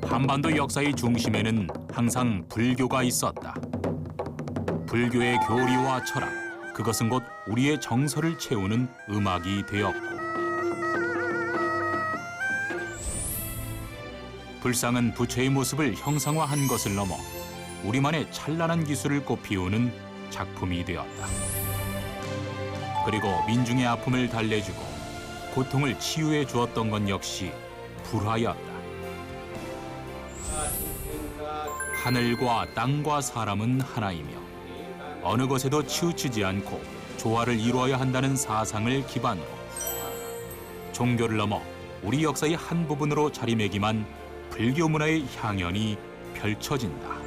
한반도 역사의 중심에는 항상 불교가 있었다. 불교의 교리와 철학, 그것은 곧 우리의 정서를 채우는 음악이 되었고, 불상은 부처의 모습을 형상화한 것을 넘어 우리만의 찬란한 기술을 꽃피우는 작품이 되었다. 그리고 민중의 아픔을 달래주고 고통을 치유해 주었던 건 역시 불화였다. 하늘과 땅과 사람은 하나이며 어느 것에도 치우치지 않고 조화를 이루어야 한다는 사상을 기반으로 종교를 넘어 우리 역사의 한 부분으로 자리매김한 불교 문화의 향연이 펼쳐진다.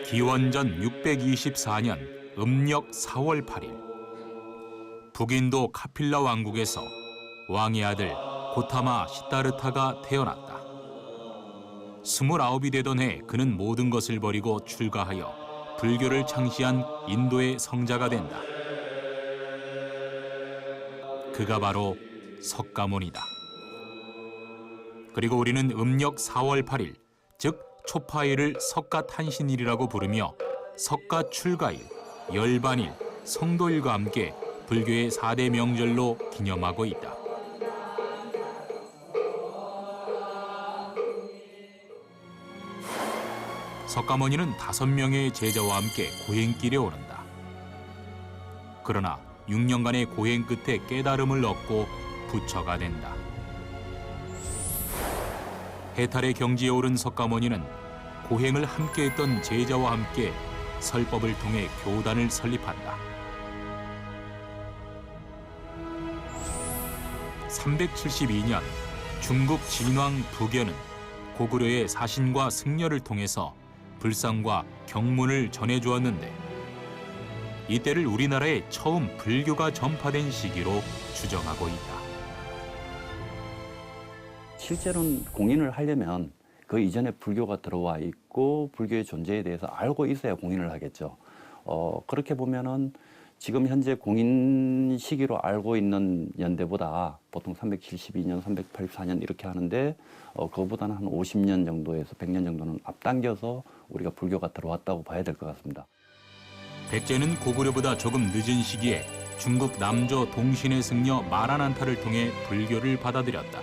기원전 624년 음력 4월 8일 북인도 카필라 왕국에서 왕의 아들 고타마 시다르타가 태어났다. 29이 되던 해 그는 모든 것을 버리고 출가하여 불교를 창시한 인도의 성자가 된다. 그가 바로 석가모니다. 그리고 우리는 음력 4월 8일, 즉 초파일을 석가탄신일이라고 부르며 석가출가일, 열반일, 성도일과 함께 불교의 4대 명절로 기념하고 있다. 석가모니는 5명의 제자와 함께 고행길에 오른다. 그러나 6년간의 고행 끝에 깨달음을 얻고 부처가 된다. 해탈의 경지에 오른 석가모니는 고행을 함께했던 제자와 함께 설법을 통해 교단을 설립한다. 372년 중국 진왕 부견은 고구려의 사신과 승려를 통해서 불상과 경문을 전해주었는데 이때를 우리나라에 처음 불교가 전파된 시기로 추정하고 있다. 실제로는 공인을 하려면 그 이전에 불교가 들어와 있고 불교의 존재에 대해서 알고 있어야 공인을 하겠죠. 그렇게 보면은 지금 현재 공인 시기로 알고 있는 연대보다 보통 372년, 384년 이렇게 하는데 그거보다는 한 50년 정도에서 100년 정도는 앞당겨서 우리가 불교가 들어왔다고 봐야 될 것 같습니다. 백제는 고구려보다 조금 늦은 시기에 중국 남조 동신의 승려 마라난타를 통해 불교를 받아들였다.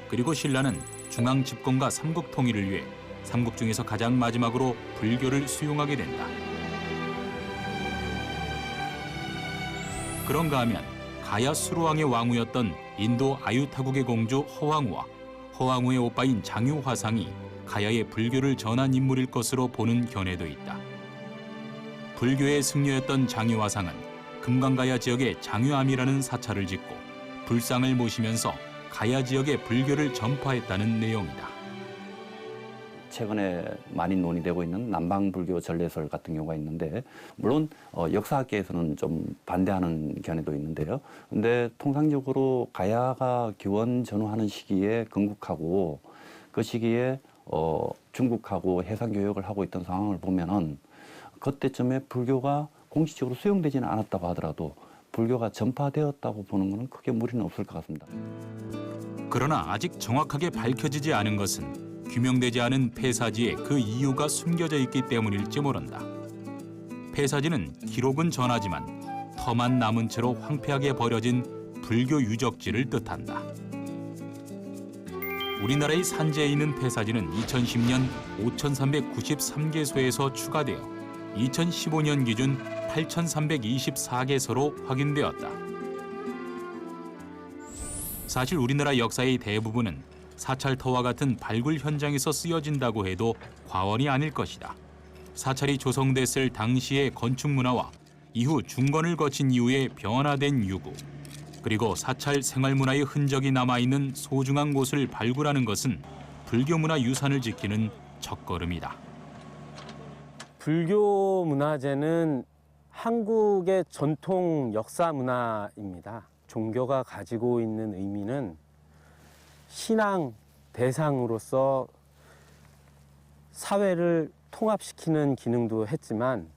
그리고 신라는 중앙 집권과 삼국 통일을 위해 삼국 중에서 가장 마지막으로 불교를 수용하게 된다. 그런가 하면 가야 수루왕의 왕후였던 인도 아유타국의 공주 허왕우와 허왕우의 오빠인 장유화상이 가야에 불교를 전한 인물일 것으로 보는 견해도 있다. 불교의 승려였던 장유화상은 금강가야 지역에 장유암이라는 사찰을 짓고 불상을 모시면서 가야 지역에 불교를 전파했다는 내용이다. 최근에 많이 논의되고 있는 남방불교 전래설 같은 경우가 있는데 물론 역사학계에서는 좀 반대하는 견해도 있는데요. 근데 통상적으로 가야가 기원 전후하는 시기에 건국하고 그 시기에 중국하고 해상 교역을 하고 있던 상황을 보면은 그때쯤에 불교가 공식적으로 수용되지는 않았다고 하더라도 불교가 전파되었다고 보는 것은 크게 무리는 없을 것 같습니다. 그러나 아직 정확하게 밝혀지지 않은 것은 규명되지 않은 폐사지에 그 이유가 숨겨져 있기 때문일지 모른다. 폐사지는 기록은 전하지만 터만 남은 채로 황폐하게 버려진 불교 유적지를 뜻한다. 우리나라의 산지에 있는 폐사지는 2010년 5,393개소에서 추가되어 2015년 기준 8,324개소로 확인되었다. 사실 우리나라 역사의 대부분은 사찰터와 같은 발굴 현장에서 쓰여진다고 해도 과언이 아닐 것이다. 사찰이 조성됐을 당시의 건축 문화와 이후 중건을 거친 이후에 변화된 유구, 그리고 사찰 생활문화의 흔적이 남아있는 소중한 곳을 발굴하는 것은 불교 문화 유산을 지키는 첫걸음이다. 불교 문화재는 한국의 전통 역사 문화입니다. 종교가 가지고 있는 의미는 신앙 대상으로서 사회를 통합시키는 기능도 했지만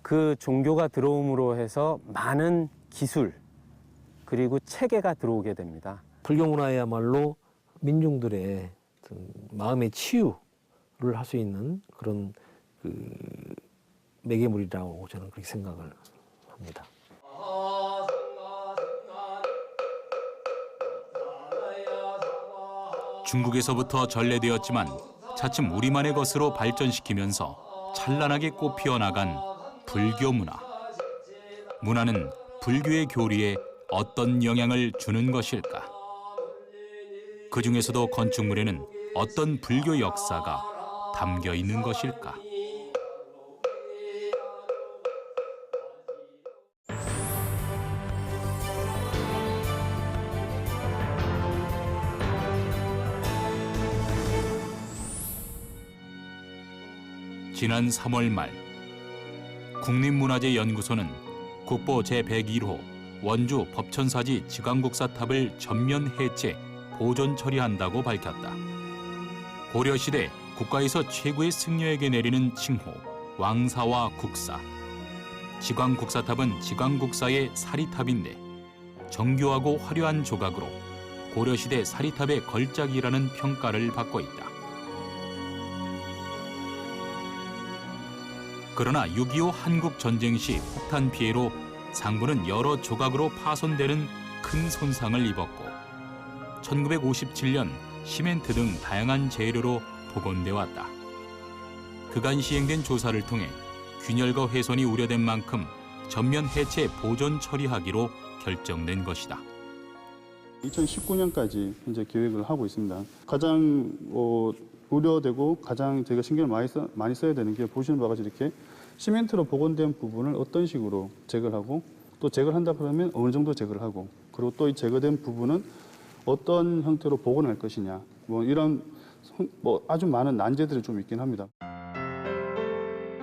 그 종교가 들어옴으로 해서 많은 기술 그리고 체계가 들어오게 됩니다. 불교 문화야말로 민중들의 어떤 마음의 치유를 할 수 있는 그런 매개물이라고 저는 그렇게 생각을 합니다. 중국에서부터 전래되었지만 차츰 우리만의 것으로 발전시키면서 찬란하게 꽃피어 나간 불교 문화. 문화는 불교의 교리에 어떤 영향을 주는 것일까? 그 중에서도 건축물에는 어떤 불교 역사가 담겨 있는 것일까? 지난 3월 말 국립문화재연구소는 국보 제101호 원주 법천사지 지광국사탑을 전면 해체, 보존 처리한다고 밝혔다. 고려시대 국가에서 최고의 승려에게 내리는 칭호, 왕사와 국사. 지광국사탑은 지광국사의 사리탑인데 정교하고 화려한 조각으로 고려시대 사리탑의 걸작이라는 평가를 받고 있다. 그러나 6.25 한국전쟁 시 폭탄 피해로 상부는 여러 조각으로 파손되는 큰 손상을 입었고 1957년 시멘트 등 다양한 재료로 복원돼 왔다. 그간 시행된 조사를 통해 균열과 훼손이 우려된 만큼 전면 해체 보존 처리하기로 결정된 것이다. 2019년까지 현재 계획을 하고 있습니다. 가장 우려되고 가장 저희가 신경을 많이 써야 되는 게 보시는 바와 같이 이렇게 시멘트로 복원된 부분을 어떤 식으로 제거를 하고 또 제거를 한다 그러면 어느 정도 제거를 하고 그리고 또 이 제거된 부분은 어떤 형태로 복원할 것이냐 이런 아주 많은 난제들이 좀 있긴 합니다.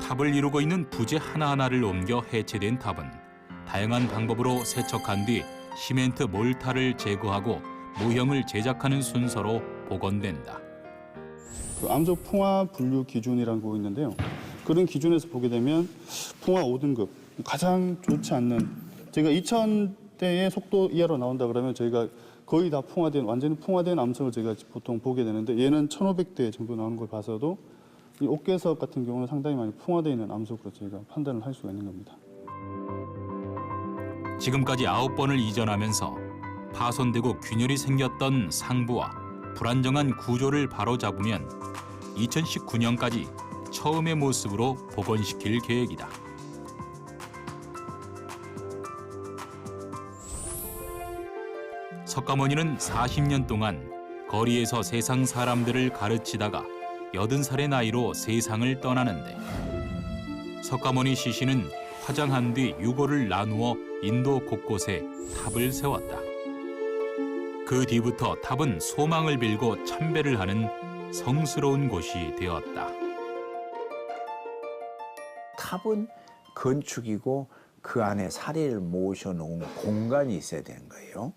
탑을 이루고 있는 부재 하나하나를 옮겨 해체된 탑은 다양한 방법으로 세척한 뒤 시멘트 몰타를 제거하고 모형을 제작하는 순서로 복원된다. 암석 풍화 분류 기준이라는 거 있는데요. 그런 기준에서 보게 되면 풍화 5등급 가장 좋지 않는 저희가 2000대의 속도 이하로 나온다 그러면 저희가 거의 다 완전히 풍화된 암석을 저희가 보통 보게 되는데 얘는 1500대 정도 나오는 걸 봐서도 이 옥계석 같은 경우는 상당히 많이 풍화되어 있는 암석으로 저희가 판단을 할 수가 있는 겁니다. 지금까지 9번을 이전하면서 파손되고 균열이 생겼던 상부와 불안정한 구조를 바로잡으면 2019년까지 처음의 모습으로 복원시킬 계획이다. 석가모니는 40년 동안 거리에서 세상 사람들을 가르치다가 80살의 나이로 세상을 떠나는데 석가모니 시신은 화장한 뒤 유골을 나누어 인도 곳곳에 탑을 세웠다. 그 뒤부터 탑은 소망을 빌고 참배를 하는 성스러운 곳이 되었다. 탑은 건축이고 그 안에 사리를 모셔놓은 공간이 있어야 되는 거예요.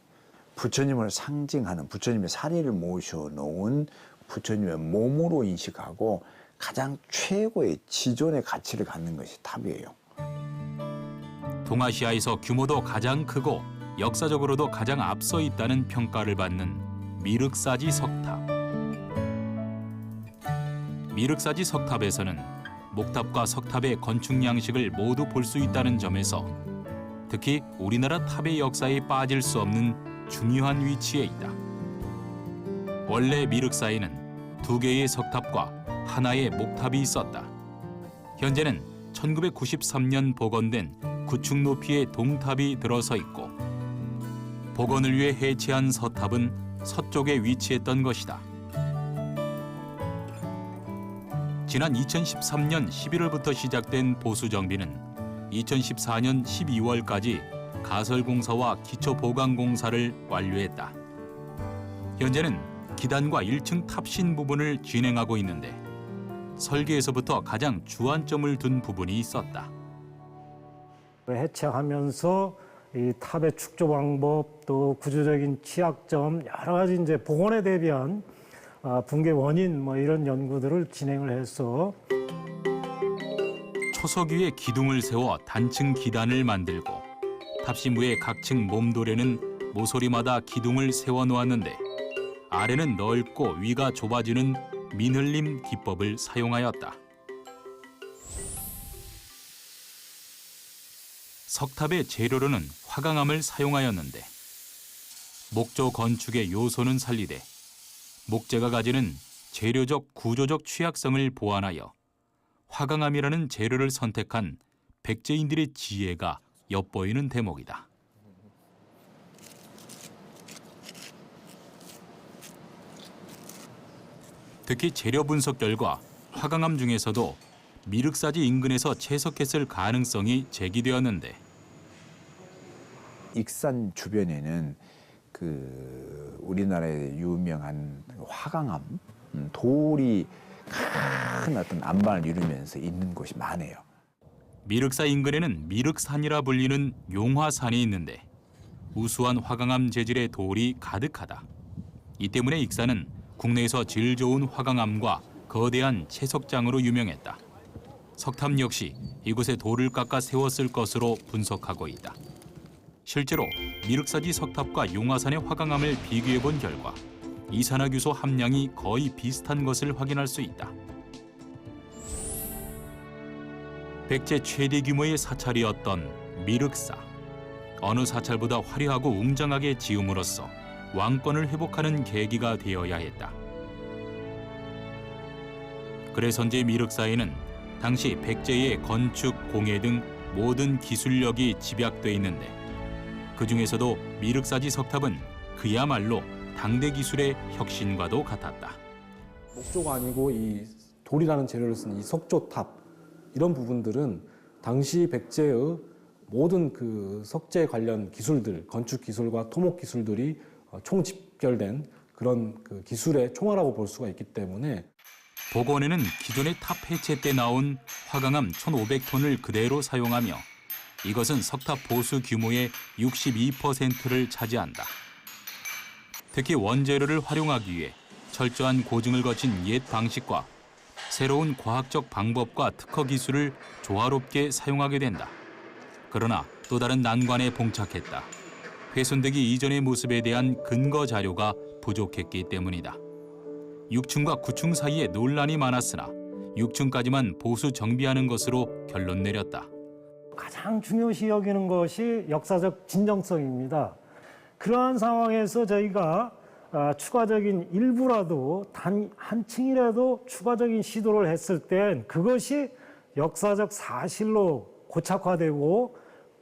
부처님을 상징하는 부처님의 사리를 모셔놓은 부처님의 몸으로 인식하고 가장 최고의 지존의 가치를 갖는 것이 탑이에요. 동아시아에서 규모도 가장 크고 역사적으로도 가장 앞서 있다는 평가를 받는 미륵사지 석탑. 미륵사지 석탑에서는 목탑과 석탑의 건축 양식을 모두 볼 수 있다는 점에서 특히 우리나라 탑의 역사에 빠질 수 없는 중요한 위치에 있다. 원래 미륵사에는 2개의 석탑과 하나의 목탑이 있었다. 현재는 1993년 복원된 9층 높이의 동탑이 들어서 있고 복원을 위해 해체한 서탑은 서쪽에 위치했던 것이다. 지난 2013년 11월부터 시작된 보수 정비는 2014년 12월까지 가설공사와 기초보강공사를 완료했다. 현재는 기단과 1층 탑신 부분을 진행하고 있는데 설계에서부터 가장 주안점을 둔 부분이 있었다. 해체하면서 이 탑의 축조 방법 또 구조적인 취약점 여러 가지 이제 복원에 대비한 붕괴 원인 뭐 이런 연구들을 진행을 해서 초석 위에 기둥을 세워 단층 기단을 만들고 탑신부의 각층 몸도래는 모서리마다 기둥을 세워 놓았는데 아래는 넓고 위가 좁아지는 민흘림 기법을 사용하였다. 석탑의 재료로는 화강암을 사용하였는데 목조 건축의 요소는 살리되 목재가 가지는 재료적 구조적 취약성을 보완하여 화강암이라는 재료를 선택한 백제인들의 지혜가 엿보이는 대목이다. 특히 재료 분석 결과 화강암 중에서도 미륵사지 인근에서 채석했을 가능성이 제기되었는데 익산 주변에는 우리나라의 유명한 화강암 돌이 큰 어떤 안반을 이루면서 있는 곳이 많아요. 미륵사 인근에는 미륵산이라 불리는 용화산이 있는데 우수한 화강암 재질의 돌이 가득하다. 이 때문에 익산은 국내에서 질 좋은 화강암과 거대한 채석장으로 유명했다. 석탑 역시 이곳에 돌을 깎아 세웠을 것으로 분석하고 있다. 실제로 미륵사지 석탑과 용화산의 화강암을 비교해 본 결과 이산화규소 함량이 거의 비슷한 것을 확인할 수 있다. 백제 최대 규모의 사찰이었던 미륵사. 어느 사찰보다 화려하고 웅장하게 지음으로써 왕권을 회복하는 계기가 되어야 했다. 그래서인지 미륵사에는 당시 백제의 건축, 공예 등 모든 기술력이 집약돼 있는데 그 중에서도 미륵사지 석탑은 그야말로 당대 기술의 혁신과도 같았다. 목조가 아니고 이 돌이라는 재료를 쓴 이 석조탑 이런 부분들은 당시 백제의 모든 그 석재 관련 기술들, 건축 기술과 토목 기술들이 총집결된 그런 그 기술의 총화라고 볼 수가 있기 때문에 복원에는 기존의 탑 해체 때 나온 화강암 1,500톤을 그대로 사용하며 이것은 석탑 보수 규모의 62%를 차지한다. 특히 원재료를 활용하기 위해 철저한 고증을 거친 옛 방식과 새로운 과학적 방법과 특허 기술을 조화롭게 사용하게 된다. 그러나 또 다른 난관에 봉착했다. 훼손되기 이전의 모습에 대한 근거 자료가 부족했기 때문이다. 6층과 9층 사이에 논란이 많았으나 6층까지만 보수 정비하는 것으로 결론 내렸다. 가장 중요시 여기는 것이 역사적 진정성입니다. 그러한 상황에서 저희가 추가적인 일부라도 단 한 층이라도 추가적인 시도를 했을 땐 그것이 역사적 사실로 고착화되고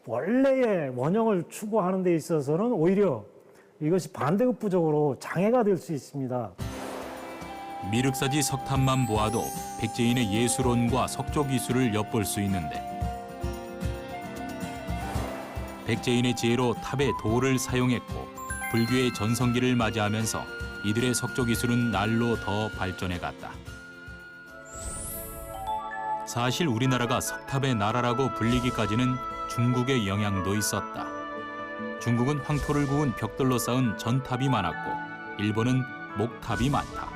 원래의 원형을 추구하는 데 있어서는 오히려 이것이 반대급부적으로 장애가 될 수 있습니다. 미륵사지 석탑만 보아도 백제인의 예술원과 석조 기술을 엿볼 수 있는데 백제인의 지혜로 탑에 돌을 사용했고 불교의 전성기를 맞이하면서 이들의 석조 기술은 날로 더 발전해 갔다. 사실 우리나라가 석탑의 나라라고 불리기까지는 중국의 영향도 있었다. 중국은 황토를 구운 벽돌로 쌓은 전탑이 많았고 일본은 목탑이 많다.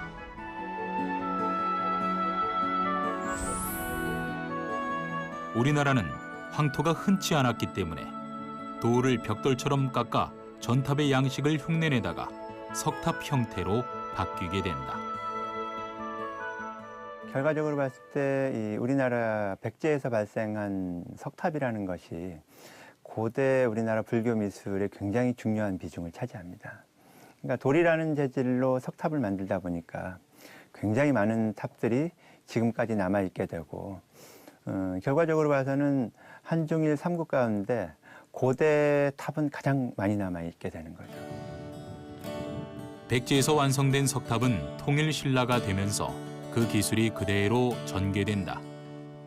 우리나라는 황토가 흔치 않았기 때문에 돌을 벽돌처럼 깎아 전탑의 양식을 흉내내다가 석탑 형태로 바뀌게 된다. 결과적으로 봤을 때 이 우리나라 백제에서 발생한 석탑이라는 것이 고대 우리나라 불교 미술에 굉장히 중요한 비중을 차지합니다. 그러니까 돌이라는 재질로 석탑을 만들다 보니까 굉장히 많은 탑들이 지금까지 남아있게 되고 결과적으로 봐서는 한중일 삼국 가운데 고대 탑은 가장 많이 남아있게 되는 거죠. 백제에서 완성된 석탑은 통일 신라가 되면서 그 기술이 그대로 전개된다.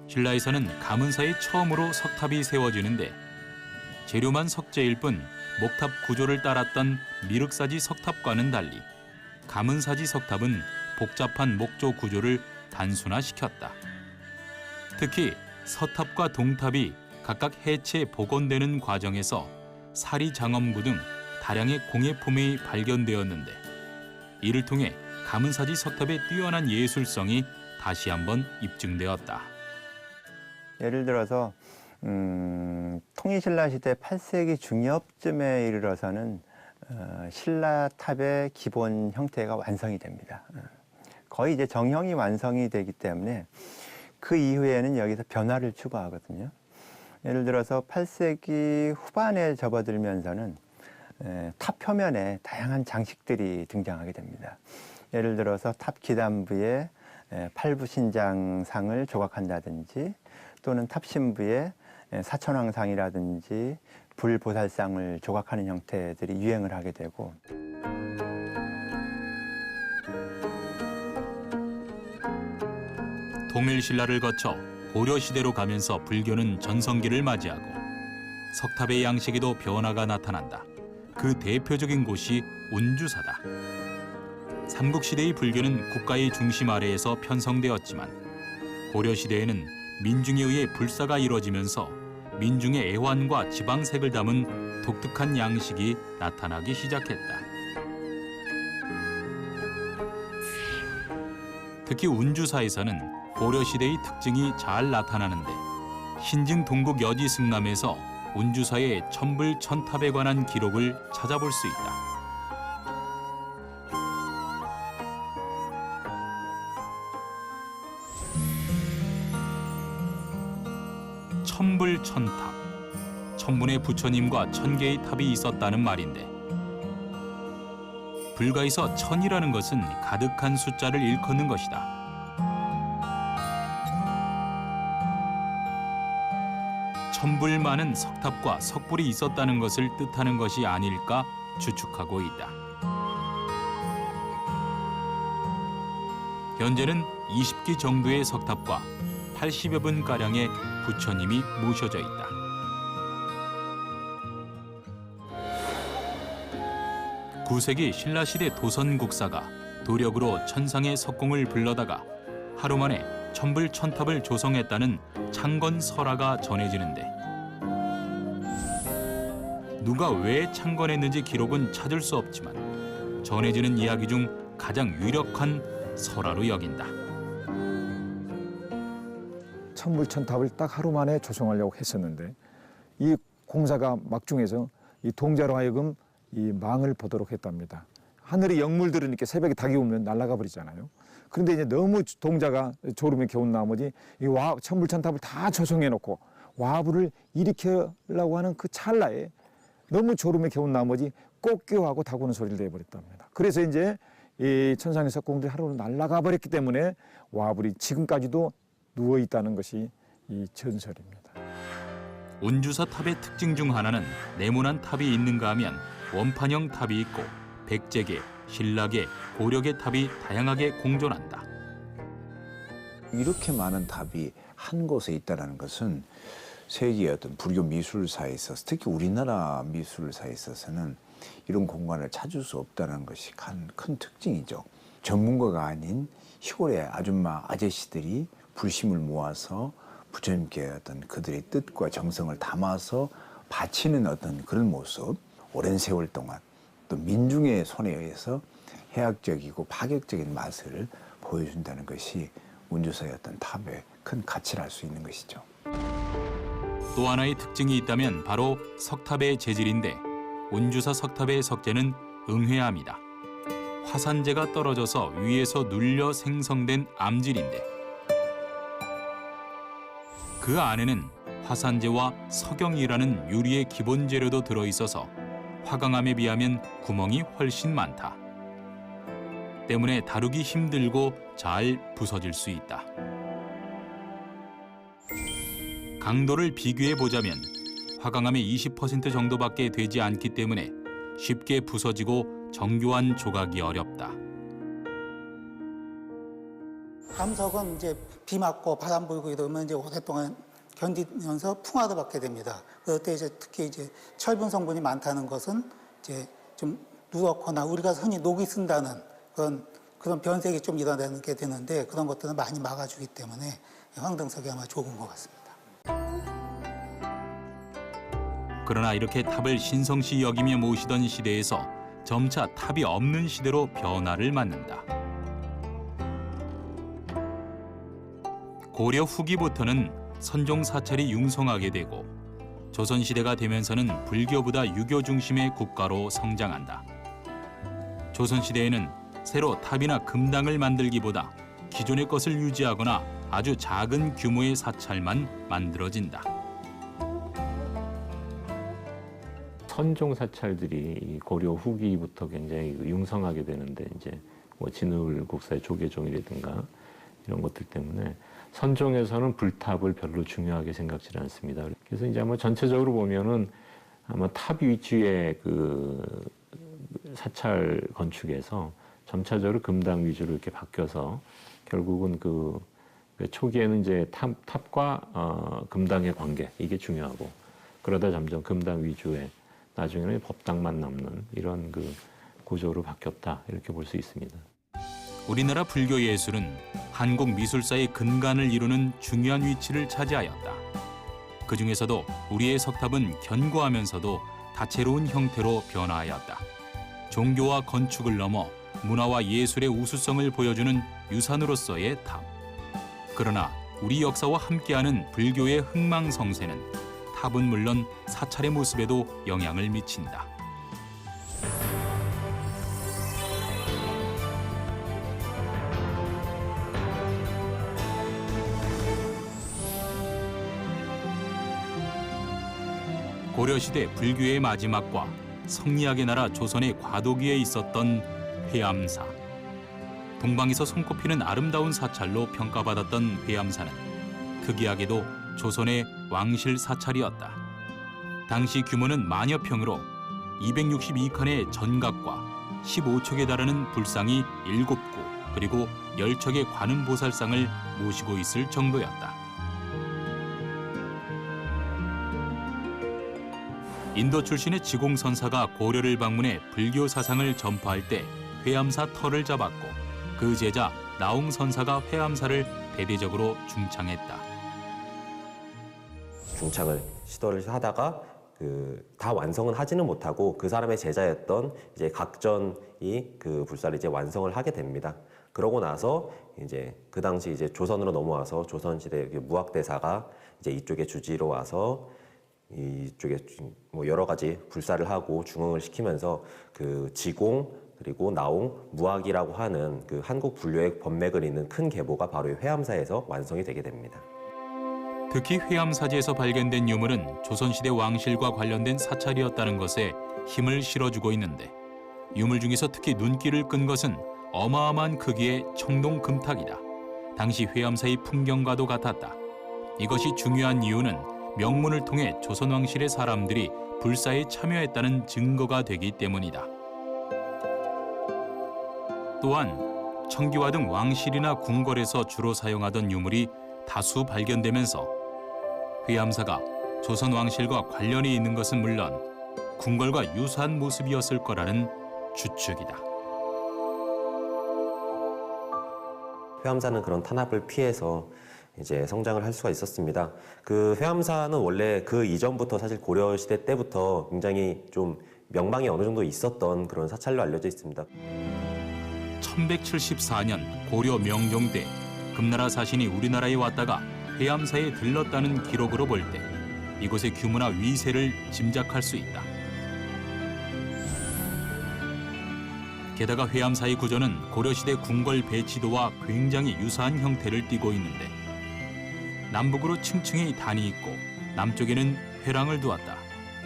신라에서는 가문사에 처음으로 석탑이 세워지는데 재료만 석재일 뿐 목탑 구조를 따랐던 미륵사지 석탑과는 달리 가문사지 석탑은 복잡한 목조 구조를 단순화시켰다. 특히 서탑과 동탑이 각각 해체 복원되는 과정에서 사리 장엄구 등 다량의 공예품이 발견되었는데 이를 통해 가문사지 석탑의 뛰어난 예술성이 다시 한번 입증되었다. 예를 들어서 통일신라 시대 8세기 중엽쯤에 이르러서는 신라탑의 기본 형태가 완성이 됩니다. 거의 이제 정형이 완성이 되기 때문에 그 이후에는 여기서 변화를 추구하거든요. 예를 들어서 8세기 후반에 접어들면서는 탑 표면에 다양한 장식들이 등장하게 됩니다. 예를 들어서 탑 기단부에 팔부신장상을 조각한다든지 또는 탑 신부에 사천왕상이라든지 불보살상을 조각하는 형태들이 유행을 하게 되고, 통일신라를 거쳐 고려시대로 가면서 불교는 전성기를 맞이하고 석탑의 양식에도 변화가 나타난다. 그 대표적인 곳이 운주사다. 삼국시대의 불교는 국가의 중심 아래에서 편성되었지만 고려시대에는 민중에 의해 불사가 이루어지면서 민중의 애환과 지방색을 담은 독특한 양식이 나타나기 시작했다. 특히 운주사에서는 고려시대의 특징이 잘 나타나는데 신증 동국 여지승남에서 운주사의 천불천탑에 관한 기록을 찾아볼 수 있다. 천불천탑, 천분의 부처님과 1000개의 탑이 있었다는 말인데 불가에서 천이라는 것은 가득한 숫자를 일컫는 것이다. 천불 많은 석탑과 석불이 있었다는 것을 뜻하는 것이 아닐까 추측하고 있다. 현재는 20기 정도의 석탑과 80여 분가량의 부처님이 모셔져 있다. (9세기) 신라시대 도선국사가 도력으로 천상의 석공을 불러다가 하루 만에 천불천탑을 조성했다는 창건설화가 전해지는데 누가 왜 창건했는지 기록은 찾을 수 없지만 전해지는 이야기 중 가장 유력한 설화로 여긴다. 천불천탑을 딱 하루 만에 조성하려고 했었는데 이 공사가 막중해서 이 동자로 하여금 이 망을 보도록 했답니다. 하늘에 영물들은 이렇게 새벽에 닭이 오면 날아가 버리잖아요. 그런데 이제 너무 동자가 졸음에 겨운 나머지 이 천불천탑을 다 조성해 놓고 와부를 일으키려고 하는 그 찰나에 너무 졸음에 겨운 나머지 꽃게하고 닭오는 소리를 내버렸답니다. 그래서 이제 이 천상의 석공들이 하루로 날아가 버렸기 때문에 와불이 지금까지도 누워 있다는 것이 이 전설입니다. 운주사 탑의 특징 중 하나는 네모난 탑이 있는가 하면 원판형 탑이 있고 백제계, 신라계, 고려계 탑이 다양하게 공존한다. 이렇게 많은 탑이 한 곳에 있다는 것은 세계의 어떤 불교 미술사에 있어서, 특히 우리나라 미술사에 있어서는 이런 공간을 찾을 수 없다는 것이 큰 특징이죠. 전문가가 아닌 시골의 아줌마, 아저씨들이 불심을 모아서 부처님께 어떤 그들의 뜻과 정성을 담아서 바치는 어떤 그런 모습, 오랜 세월 동안 또 민중의 손에 의해서 해학적이고 파격적인 맛을 보여준다는 것이 운주사의 어떤 탑의 큰 가치를 알 수 있는 것이죠. 또 하나의 특징이 있다면 바로 석탑의 재질인데 운주사 석탑의 석재는 응회암이다. 화산재가 떨어져서 위에서 눌려 생성된 암질인데 그 안에는 화산재와 석영이라는 유리의 기본 재료도 들어있어서 화강암에 비하면 구멍이 훨씬 많다. 때문에 다루기 힘들고 잘 부서질 수 있다. 강도를 비교해 보자면 화강암의 20% 정도밖에 되지 않기 때문에 쉽게 부서지고 정교한 조각이 어렵다. 암석은 이제 비 맞고 바람 불고 이러면 이제 오랫동안 견디면서 풍화도 받게 됩니다. 그때 이제 특히 이제 철분 성분이 많다는 것은 이제 좀 누렇거나 우리가 흔히 녹이 쓴다는 그런 변색이 좀 일어나게 되는데 그런 것들은 많이 막아주기 때문에 황등석이 아마 좋은 것 같습니다. 그러나 이렇게 탑을 신성시 여기며 모시던 시대에서 점차 탑이 없는 시대로 변화를 맞는다. 고려 후기부터는 선종 사찰이 융성하게 되고 조선시대가 되면서는 불교보다 유교 중심의 국가로 성장한다. 조선시대에는 새로 탑이나 금당을 만들기보다 기존의 것을 유지하거나 아주 작은 규모의 사찰만 만들어진다. 선종 사찰들이 고려 후기부터 굉장히 융성하게 되는데 이제 뭐 진울 국사의 조계종이라든가 이런 것들 때문에 선종에서는 불탑을 별로 중요하게 생각지 않습니다. 그래서 이제 아마 전체적으로 보면은 아마 탑 위주의 그 사찰 건축에서 점차적으로 금당 위주로 이렇게 바뀌어서 결국은 그 초기에는 이제 탑과 금당의 관계 이게 중요하고 그러다 점점 금당 위주의 나중에는 법당만 남는 이런 그 구조로 바뀌었다 이렇게 볼 수 있습니다. 우리나라 불교 예술은 한국 미술사의 근간을 이루는 중요한 위치를 차지하였다. 그 중에서도 우리의 석탑은 견고하면서도 다채로운 형태로 변화하였다. 종교와 건축을 넘어 문화와 예술의 우수성을 보여주는 유산으로서의 탑. 그러나 우리 역사와 함께하는 불교의 흥망성쇠는 탑은 물론 사찰의 모습에도 영향을 미친다. 고려시대 불교의 마지막과 성리학의 나라 조선의 과도기에 있었던 회암사. 동방에서 손꼽히는 아름다운 사찰로 평가받았던 회암사는 특이하게도 조선의 왕실 사찰이었다. 당시 규모는 만여 평으로 262칸의 전각과 15척에 달하는 불상이 7구 그리고 10척의 관음보살상을 모시고 있을 정도였다. 인도 출신의 지공선사가 고려를 방문해 불교 사상을 전파할 때 회암사 터를 잡았고 그 제자 나홍선사가 회암사를 대대적으로 중창했다. 중창을 시도를 하다가 다 완성은 하지는 못하고 그 사람의 제자였던 이제 각전이 그 불사를 이제 완성을 하게 됩니다. 그러고 나서 이제 그 당시 이제 조선으로 넘어와서 조선시대 무학대사가 이제 이쪽에 주지로 와서 이쪽에 뭐 여러 가지 불사를 하고 중흥을 시키면서 그 지공 그리고 나홍, 무학이라고 하는 그 한국 불교의 법맥을 잇는 큰 계보가 바로 회암사에서 완성이 되게 됩니다. 특히 회암사지에서 발견된 유물은 조선시대 왕실과 관련된 사찰이었다는 것에 힘을 실어주고 있는데 유물 중에서 특히 눈길을 끈 것은 어마어마한 크기의 청동금탁이다. 당시 회암사의 풍경과도 같았다. 이것이 중요한 이유는 명문을 통해 조선 왕실의 사람들이 불사에 참여했다는 증거가 되기 때문이다. 또한 청기화 등 왕실이나 궁궐에서 주로 사용하던 유물이 다수 발견되면서 회암사가 조선 왕실과 관련이 있는 것은 물론 궁궐과 유사한 모습이었을 거라는 추측이다. 회암사는 그런 탄압을 피해서 이제 성장을 할 수가 있었습니다. 그 회암사는 원래 그 이전부터 사실 고려 시대 때부터 굉장히 좀 명망이 어느 정도 있었던 그런 사찰로 알려져 있습니다. 1174년 고려 명종 때 금나라 사신이 우리나라에 왔다가 회암사에 들렀다는 기록으로 볼 때 이곳의 규모나 위세를 짐작할 수 있다. 게다가 회암사의 구조는 고려시대 궁궐 배치도와 굉장히 유사한 형태를 띠고 있는데 남북으로 층층이 단이 있고 남쪽에는 회랑을 두었다.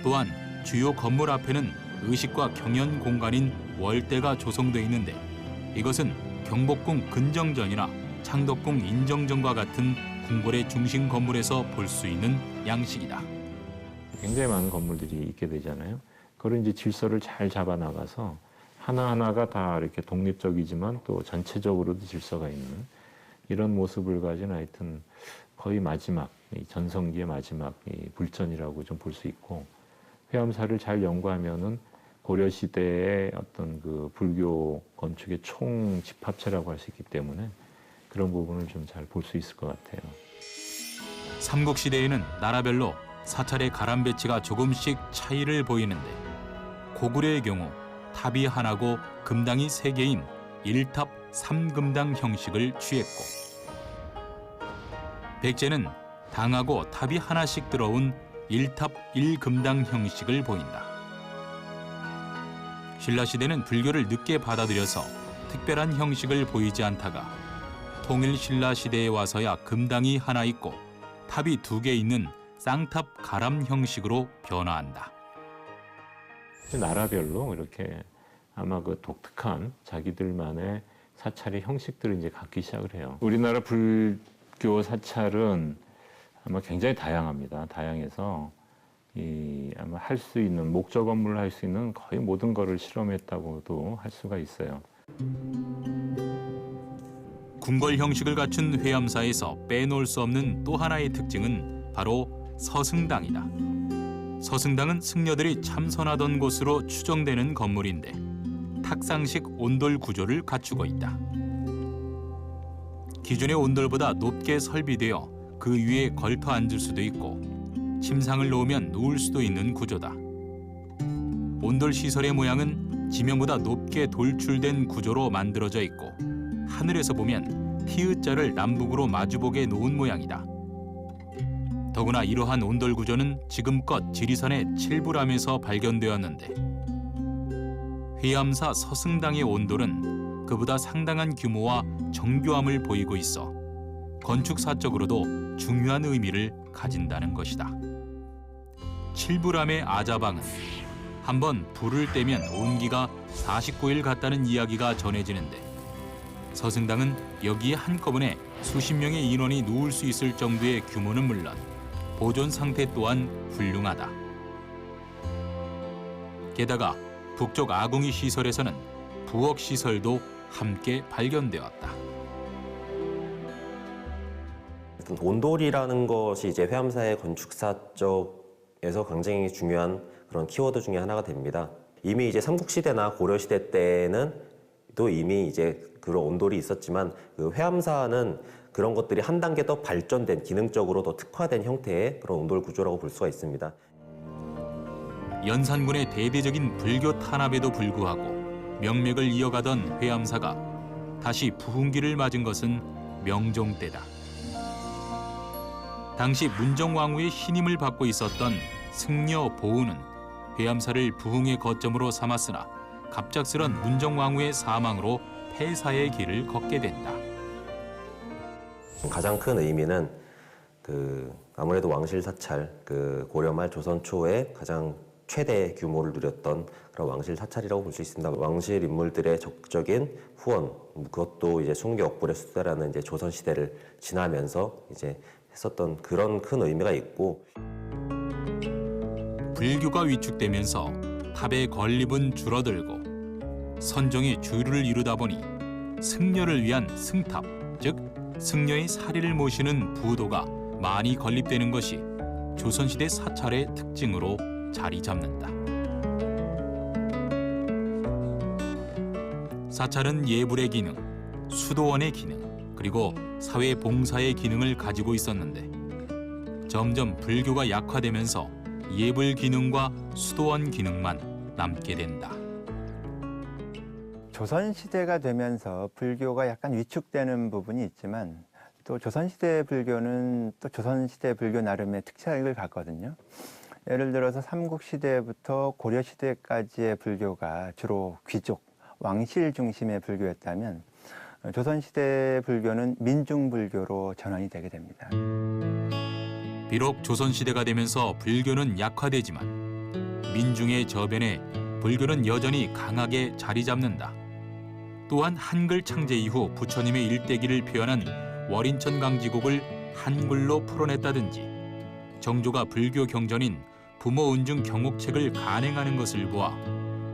또한 주요 건물 앞에는 의식과 경연 공간인 월대가 조성돼 있는데 이것은 경복궁 근정전이나 창덕궁 인정전과 같은 궁궐의 중심 건물에서 볼 수 있는 양식이다. 굉장히 많은 건물들이 있게 되잖아요. 그런 이제 질서를 잘 잡아 나가서 하나하나가 다 이렇게 독립적이지만 또 전체적으로도 질서가 있는 이런 모습을 가진 하여튼 거의 마지막, 이 전성기의 마지막 이 불전이라고 좀 볼 수 있고 회암사를 잘 연구하면은 고려 시대의 어떤 그 불교 건축의 총 집합체라고 할 수 있기 때문에 그런 부분을 좀 잘 볼 수 있을 것 같아요. 삼국시대에는 나라별로 사찰의 가람 배치가 조금씩 차이를 보이는데 고구려의 경우 탑이 하나고 금당이 3개인 1탑 3금당 형식을 취했고 백제는 당하고 탑이 하나씩 들어온 1탑 1금당 형식을 보인다. 신라시대는 불교를 늦게 받아들여서 특별한 형식을 보이지 않다가 통일 신라시대에 와서야 금당이 하나 있고 탑이 2개 있는 쌍탑 가람 형식으로 변화한다. 나라별로 이렇게 아마 그 독특한 자기들만의 사찰의 형식들을 이제 갖기 시작을 해요. 우리나라 불교 사찰은 아마 굉장히 다양합니다. 다양해서 아마 할 수 있는 목적 업무를 할 수 있는 거의 모든 것을 실험했다고도 할 수가 있어요. 궁궐 형식을 갖춘 회암사에서 빼놓을 수 없는 또 하나의 특징은 바로 서승당이다. 서승당은 승려들이 참선하던 곳으로 추정되는 건물인데 탁상식 온돌 구조를 갖추고 있다. 기존의 온돌보다 높게 설비되어 그 위에 걸터 앉을 수도 있고 침상을 놓으면 누울 수도 있는 구조다. 온돌 시설의 모양은 지면보다 높게 돌출된 구조로 만들어져 있고 하늘에서 보면 T자를 남북으로 마주보게 놓은 모양이다. 더구나 이러한 온돌 구조는 지금껏 지리산의 7불암에서 발견되었는데 회암사 서승당의 온돌은 그보다 상당한 규모와 정교함을 보이고 있어 건축사적으로도 중요한 의미를 가진다는 것이다. 7불암의 아자방은 한번 불을 떼면 온기가 49일 갔다는 이야기가 전해지는데 서승당은 여기에 한꺼번에 수십 명의 인원이 누울 수 있을 정도의 규모는 물론 보존 상태 또한 훌륭하다. 게다가 북쪽 아궁이 시설에서는 부엌 시설도 함께 발견되었다. 온돌이라는 것이 이제 회암사의 건축사 쪽에서 굉장히 중요한 그런 키워드 중에 하나가 됩니다. 이미 이제 삼국시대나 고려시대 때는 또 이미 이제 그런 온돌이 있었지만 그 회암사는 그런 것들이 한 단계 더 발전된 기능적으로 더 특화된 형태의 그런 온돌 구조라고 볼 수가 있습니다. 연산군의 대대적인 불교 탄압에도 불구하고 명맥을 이어가던 회암사가 다시 부흥기를 맞은 것은 명종 때다. 당시 문정왕후의 신임을 받고 있었던 승려 보우는 회암사를 부흥의 거점으로 삼았으나 갑작스런 문정왕후의 사망으로 폐사의 길을 걷게 된다. 가장 큰 의미는 아무래도 왕실 사찰, 고려 말 조선 초에 가장 최대 규모를 누렸던 그런 왕실 사찰이라고 볼 수 있습니다. 왕실 인물들의 적극적인 후원, 그것도 이제 순교 억불의 수대라는 이제 조선 시대를 지나면서 이제 했었던 그런 큰 의미가 있고. 불교가 위축되면서 탑의 건립은 줄어들고 선종이 주류를 이루다 보니 승려를 위한 승탑, 즉 승려의 사리를 모시는 부도가 많이 건립되는 것이 조선시대 사찰의 특징으로 자리 잡는다. 사찰은 예불의 기능, 수도원의 기능, 그리고 사회 봉사의 기능을 가지고 있었는데 점점 불교가 약화되면서 예불 기능과 수도원 기능만 남게 된다. 조선시대가 되면서 불교가 약간 위축되는 부분이 있지만 또 조선시대 불교는 또 조선시대 불교 나름의 특색을 갖거든요. 예를 들어서 삼국시대부터 고려시대까지의 불교가 주로 귀족, 왕실 중심의 불교였다면 조선시대 불교는 민중불교로 전환이 되게 됩니다. 비록 조선시대가 되면서 불교는 약화되지만 민중의 저변에 불교는 여전히 강하게 자리 잡는다. 또한 한글 창제 이후 부처님의 일대기를 표현한 월인천 강지곡을 한글로 풀어냈다든지 정조가 불교 경전인 부모은중 경옥책을 간행하는 것을 보아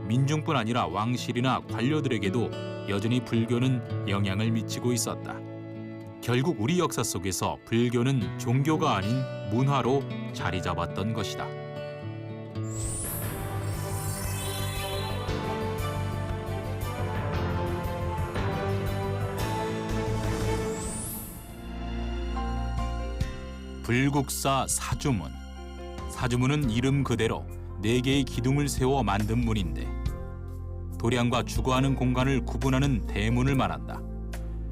민중뿐 아니라 왕실이나 관료들에게도 여전히 불교는 영향을 미치고 있었다. 결국 우리 역사 속에서 불교는 종교가 아닌 문화로 자리 잡았던 것이다. 불국사 사주문. 사주문은 이름 그대로 4개의 기둥을 세워 만든 문인데 도량과 주거하는 공간을 구분하는 대문을 말한다.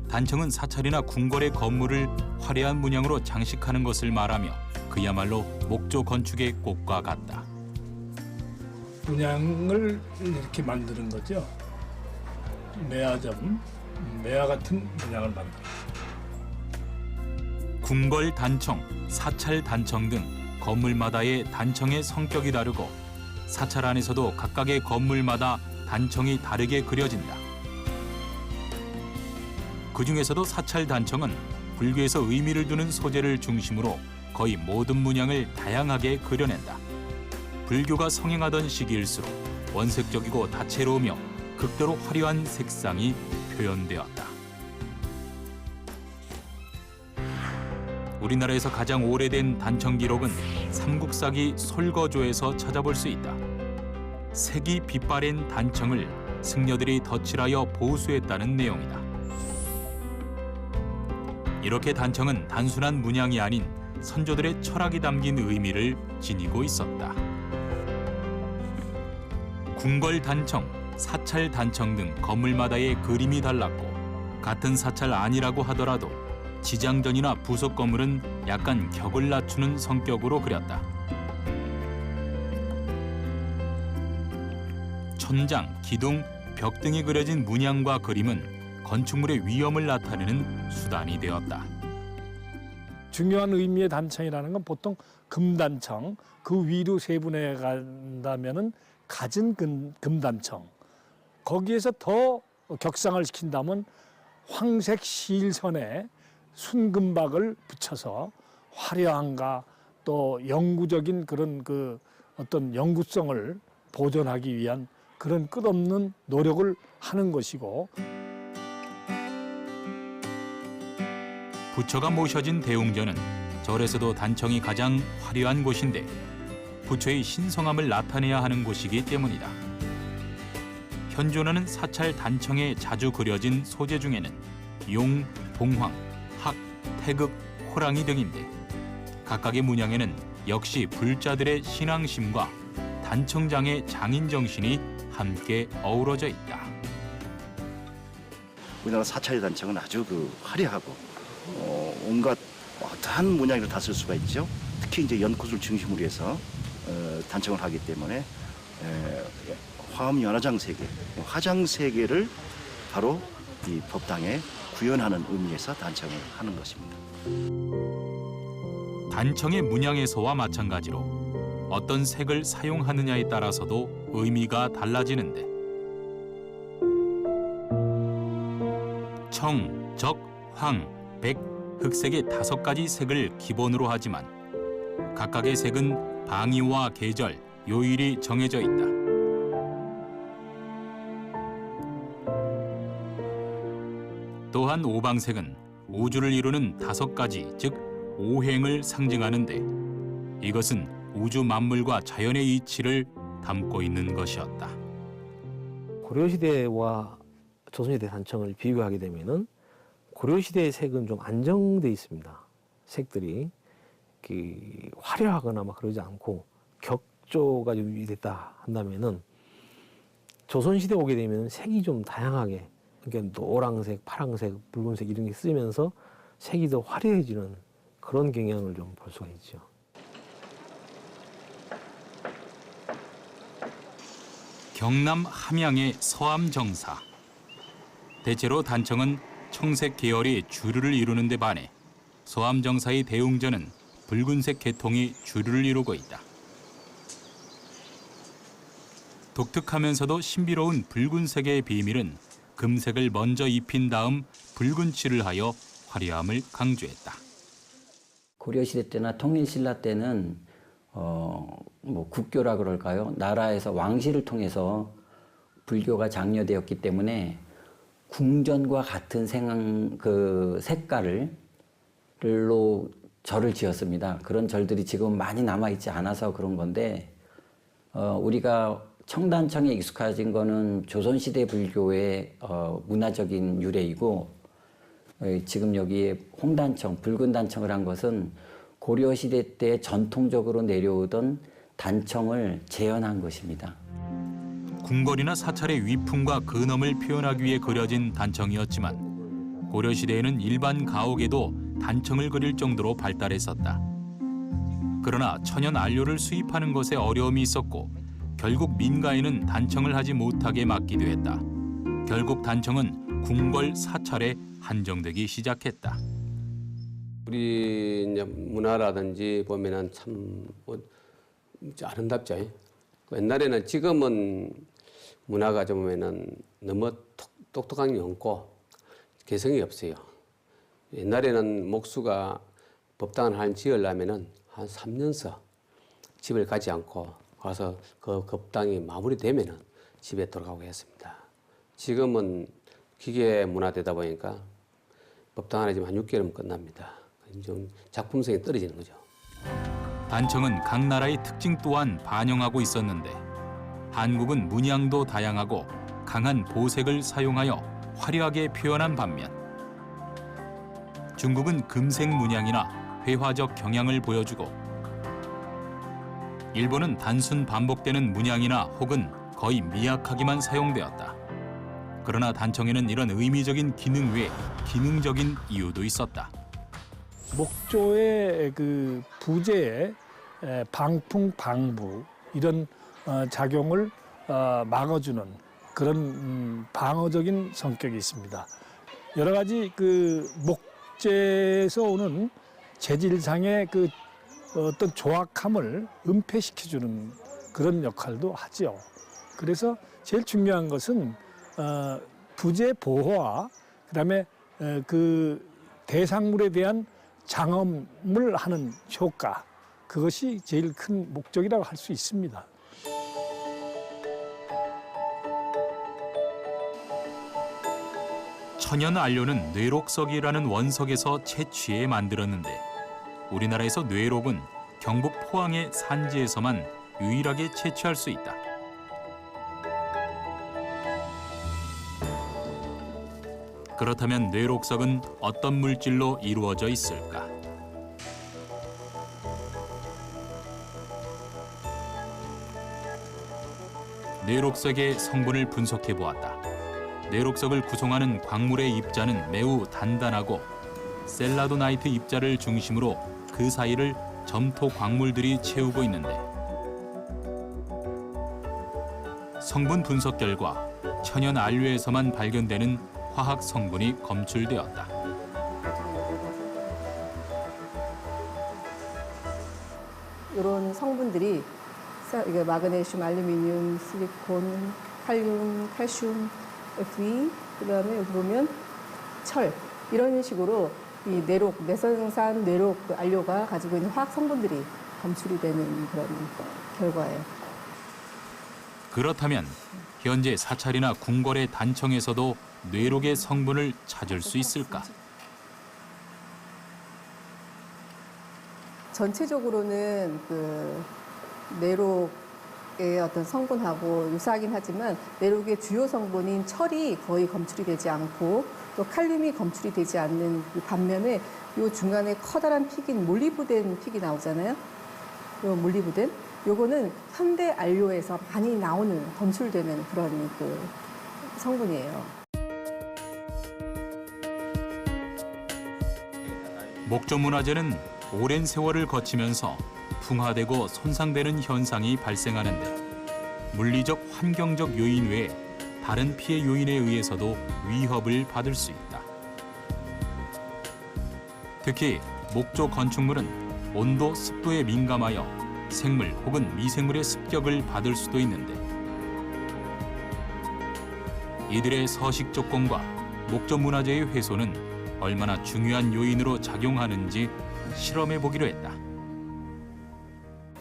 단청은 사찰이나 궁궐의 건물을 화려한 문양으로 장식하는 것을 말하며 그야말로 목조 건축의 꽃과 같다. 문양을 이렇게 만드는 거죠. 매화점, 매화 같은 문양을 만드는 거죠. 궁궐 단청, 사찰 단청 등 건물마다의 단청의 성격이 다르고 사찰 안에서도 각각의 건물마다 단청이 다르게 그려진다. 그중에서도 사찰 단청은 불교에서 의미를 두는 소재를 중심으로 거의 모든 문양을 다양하게 그려낸다. 불교가 성행하던 시기일수록 원색적이고 다채로우며 극도로 화려한 색상이 표현되었다. 우리나라에서 가장 오래된 단청 기록은 삼국사기 솔거조에서 찾아볼 수 있다. 색이 빛바랜 단청을 승려들이 덧칠하여 보수했다는 내용이다. 이렇게 단청은 단순한 문양이 아닌 선조들의 철학이 담긴 의미를 지니고 있었다. 궁궐 단청, 사찰 단청 등 건물마다의 그림이 달랐고 같은 사찰 아니라고 하더라도 지장전이나 부속 건물은 약간 격을 낮추는 성격으로 그렸다. 천장, 기둥, 벽 등이 그려진 문양과 그림은 건축물의 위험을 나타내는 수단이 되었다. 중요한 의미의 단청이라는 건 보통 금단청, 그 위로 세분해 간다면은 갖은 금단청. 거기에서 더 격상을 시킨다면 황색 실선에 순금박을 붙여서 화려함과 또 영구적인 그런 그 어떤 영구성을 보존하기 위한 그런 끝없는 노력을 하는 것이고, 부처가 모셔진 대웅전은 절에서도 단청이 가장 화려한 곳인데 부처의 신성함을 나타내야 하는 곳이기 때문이다. 현존하는 사찰 단청에 자주 그려진 소재 중에는 용, 봉황, 학, 태극, 호랑이 등인데 각각의 문양에는 역시 불자들의 신앙심과 단청장의 장인정신이 함께 어우러져 있다. 우리나라 사찰의 단청은 아주 화려하고 온갖 어떠한 문양을 다 쓸 수가 있죠. 특히 이제 연꽃을 중심으로 해서 단청을 하기 때문에 화엄 연화장 세계, 화장 세계를 바로 이 법당에 구현하는 의미에서 단청을 하는 것입니다. 단청의 문양에서와 마찬가지로 어떤 색을 사용하느냐에 따라서도 의미가 달라지는데 청, 적, 황, 백, 흑색의 5가지 색을 기본으로 하지만 각각의 색은 방위와 계절, 요일이 정해져 있다. 또한 오방색은 우주를 이루는 5가지, 즉 오행을 상징하는데 이것은 우주 만물과 자연의 이치를 담고 있는 것이었다. 고려시대와 조선시대 단청을 비교하게 되면은 고려시대의 색은 좀 안정돼 있습니다. 색들이 화려하거나 막 그러지 않고 격조가 좀 유지됐다 한다면은 조선시대 오게 되면 색이 좀 다양하게, 그러니까 노란색, 파란색, 붉은색 이런 게 쓰면서 색이 더 화려해지는 그런 경향을 좀 볼 수가 있죠. 경남 함양의 서암정사. 대체로 단청은 청색 계열이 주류를 이루는 데 반해 서암정사의 대웅전은 붉은색 계통이 주류를 이루고 있다. 독특하면서도 신비로운 붉은색의 비밀은 금색을 먼저 입힌 다음 붉은 칠을 하여 화려함을 강조했다. 고려시대 때나 통일신라 때는 국교라 그럴까요? 나라에서 왕실을 통해서 불교가 장려되었기 때문에 궁전과 같은 색깔로 절을 지었습니다. 그런 절들이 지금 많이 남아있지 않아서 그런 건데 우리가 청단청에 익숙해진 거는 조선시대 불교의 문화적인 유래이고 지금 여기에 홍단청, 붉은 단청을 한 것은 고려시대 때 전통적으로 내려오던 단청을 재현한 것입니다. 궁궐이나 사찰의 위풍과 근엄을 표현하기 위해 그려진 단청이었지만 고려시대에는 일반 가옥에도 단청을 그릴 정도로 발달했었다. 그러나 천연 안료를 수입하는 것에 어려움이 있었고 결국 민가에는 단청을 하지 못하게 막기도 했다. 결국 단청은 궁궐 사찰에 한정되기 시작했다. 우리 이제 문화라든지 보면은 참 아름답죠. 옛날에는 지금은 문화가 좀 보면은 너무 똑똑한 게 없고 개성이 없어요. 옛날에는 목수가 법당을 한 지으려면은 한 3년서 집을 가지 않고 가서 그 법당이 마무리되면은 집에 돌아가고 했습니다. 지금은 기계 문화되다 보니까 법당 하나 지금 한 6개월이면 끝납니다. 좀 작품성이 떨어지는 거죠. 단청은 각 나라의 특징 또한 반영하고 있었는데 한국은 문양도 다양하고 강한 보색을 사용하여 화려하게 표현한 반면 중국은 금색 문양이나 회화적 경향을 보여주고 일본은 단순 반복되는 문양이나 혹은 거의 미약하게만 사용되었다. 그러나 단청에는 이런 의미적인 기능 외에 기능적인 이유도 있었다. 목조의 그 부재의 방풍 방부 이런 작용을 막아주는 그런 방어적인 성격이 있습니다. 여러 가지 그 목재에서 오는 재질상의 그 어떤 조악함을 은폐시켜주는 그런 역할도 하죠. 그래서 제일 중요한 것은 부재 보호와 그다음에 그 대상물에 대한 장엄을 하는 효과, 그것이 제일 큰 목적이라고 할 수 있습니다. 천연 안료는 뇌록석이라는 원석에서 채취해 만들었는데 우리나라에서 뇌록은 경북 포항의 산지에서만 유일하게 채취할 수 있다. 그렇다면 뇌록석은 어떤 물질로 이루어져 있을까? 뇌록석의 성분을 분석해 보았다. 뇌록석을 구성하는 광물의 입자는 매우 단단하고 셀라도나이트 입자를 중심으로 그 사이를 점토 광물들이 채우고 있는데 성분 분석 결과 천연 안료에서만 발견되는 화학 성분이 검출되었다. 이런 성분들이 마그네슘, 알루미늄, 실리콘, 칼륨, 칼슘, Fe, 그다음에 여기 보면 철 이런 식으로 이 뇌록, 내성산 뇌록 안료가 가지고 있는 화학 성분들이 검출이 되는 그런 결과예요. 그렇다면 현재 사찰이나 궁궐의 단청에서도 뇌록의 성분을 찾을 수 있을까? 전체적으로는 그 뇌록의 어떤 성분하고 유사하긴 하지만 뇌록의 주요 성분인 철이 거의 검출이 되지 않고 또 칼륨이 검출이 되지 않는 그 반면에 이 중간에 커다란 픽인 몰리브덴 픽이 나오잖아요. 이 몰리브덴 요거는 현대 안료에서 많이 나오는 검출되는 그런 그 성분이에요. 목조 문화재는 오랜 세월을 거치면서 풍화되고 손상되는 현상이 발생하는데 물리적 환경적 요인 외에 다른 피해 요인에 의해서도 위협을 받을 수 있다. 특히 목조 건축물은 온도, 습도에 민감하여 생물 혹은 미생물의 습격을 받을 수도 있는데 이들의 서식 조건과 목조 문화재의 훼손은 얼마나 중요한 요인으로 작용하는지 실험해 보기로 했다.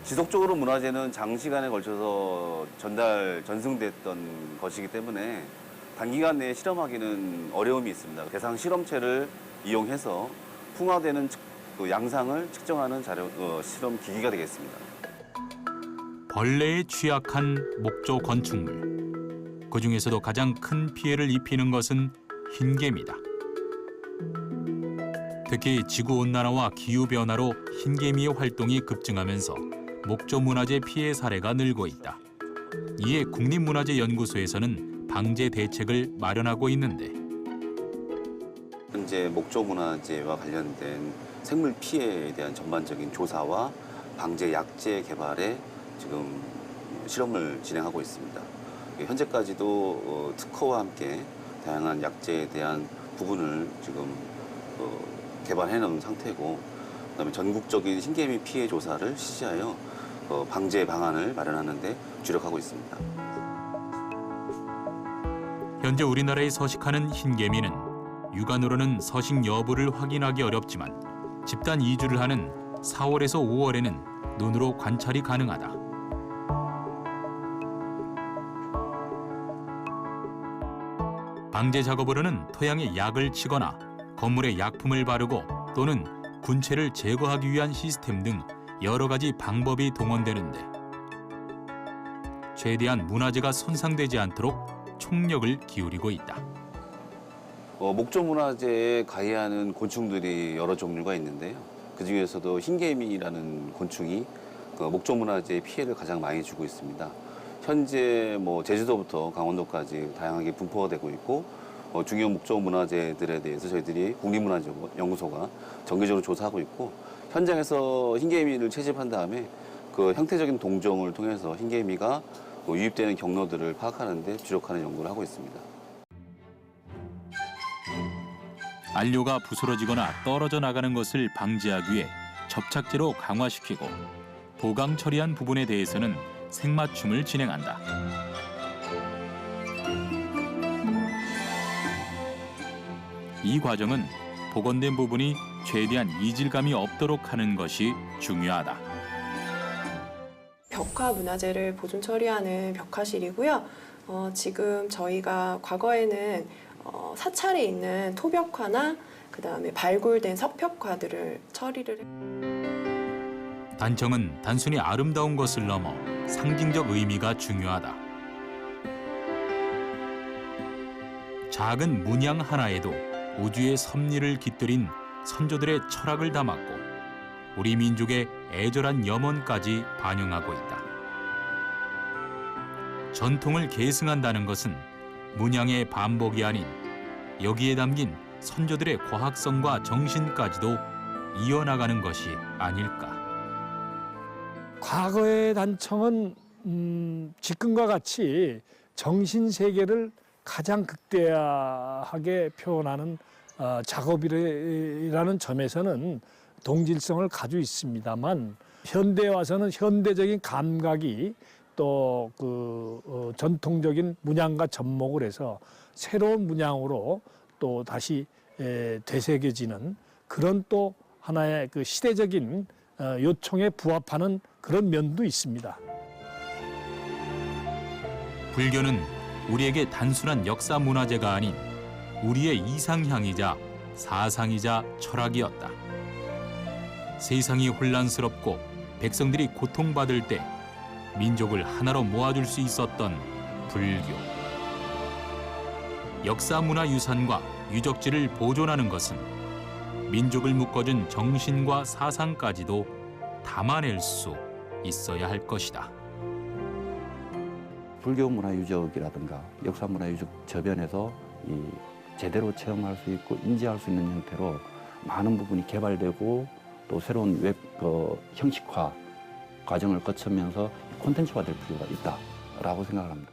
지속적으로 문화재는 장시간에 걸쳐서 전승됐던 것이기 때문에 단기간 내에 실험하기는 어려움이 있습니다. 대상 실험체를 이용해서 풍화되는 그 양상을 측정하는 실험 기기가 되겠습니다. 벌레에 취약한 목조 건축물. 그중에서도 가장 큰 피해를 입히는 것은 흰개미다. 특히 지구온난화와 기후변화로 흰개미의 활동이 급증하면서 목조 문화재 피해 사례가 늘고 있다. 이에 국립문화재연구소에서는 방제 대책을 마련하고 있는데 현재 목조문화재와 관련된 생물 피해에 대한 전반적인 조사와 방제 약제 개발에 지금 실험을 진행하고 있습니다. 현재까지도 특허와 함께 다양한 약제에 대한 부분을 지금 개발해 놓은 상태고, 그다음에 전국적인 흰개미 피해 조사를 실시하여 방제 방안을 마련하는 데 주력하고 있습니다. 현재 우리나라에 서식하는 흰개미는 육안으로는 서식 여부를 확인하기 어렵지만 집단 이주를 하는 4월에서 5월에는 눈으로 관찰이 가능하다. 방제 작업으로는 토양에 약을 치거나 건물에 약품을 바르고 또는 군체를 제거하기 위한 시스템 등 여러 가지 방법이 동원되는데 최대한 문화재가 손상되지 않도록 총력을 기울이고 있다. 목조문화재에 가해하는 곤충들이 여러 종류가 있는데요. 그중에서도 흰개미라는 곤충이 목조문화재의 피해를 가장 많이 주고 있습니다. 현재 제주도부터 강원도까지 다양하게 분포가 되고 있고, 중요 목조문화재들에 대해서 저희들이 국립문화연구소가 정기적으로 조사하고 있고, 현장에서 흰개미를 채집한 다음에 그 형태적인 동종을 통해서 흰개미가 유입되는 경로들을 파악하는 데 주력하는 연구를 하고 있습니다. 안료가 부스러지거나 떨어져 나가는 것을 방지하기 위해 접착제로 강화시키고 보강 처리한 부분에 대해서는 생맞춤을 진행한다. 이 과정은 복원된 부분이 최대한 이질감이 없도록 하는 것이 중요하다. 벽화 문화재를 보존 처리하는 벽화실이고요. 지금 저희가 과거에는 사찰에 있는 토벽화나 그다음에 발굴된 석벽화들을 처리를 단청은 단순히 아름다운 것을 넘어 상징적 의미가 중요하다. 작은 문양 하나에도 우주의 섭리를 깃들인 선조들의 철학을 담았고 우리 민족의 애절한 염원까지 반영하고 있다. 전통을 계승한다는 것은 문양의 반복이 아닌 여기에 담긴 선조들의 과학성과 정신까지도 이어나가는 것이 아닐까. 과거의 단청은 지금과 같이 정신 세계를 가장 극대화하게 표현하는 작업이라는 점에서는 동질성을 가지고 있습니다만, 현대에 와서는 현대적인 감각이 또 전통적인 문양과 접목을 해서 새로운 문양으로 또 다시 되새겨지는 그런 또 하나의 그 시대적인 요청에 부합하는 그런 면도 있습니다. 불교는 우리에게 단순한 역사 문화재가 아닌 우리의 이상향이자 사상이자 철학이었다. 세상이 혼란스럽고 백성들이 고통받을 때 민족을 하나로 모아줄 수 있었던 불교. 역사 문화 유산과 유적지를 보존하는 것은 민족을 묶어준 정신과 사상까지도 담아낼 수 있어야 할 것이다. 불교 문화 유적이라든가 역사 문화 유적 저변에서 제대로 체험할 수 있고 인지할 수 있는 형태로 많은 부분이 개발되고 또 새로운 웹 형식화 과정을 거치면서 콘텐츠화 될 필요가 있다라고 생각을 합니다.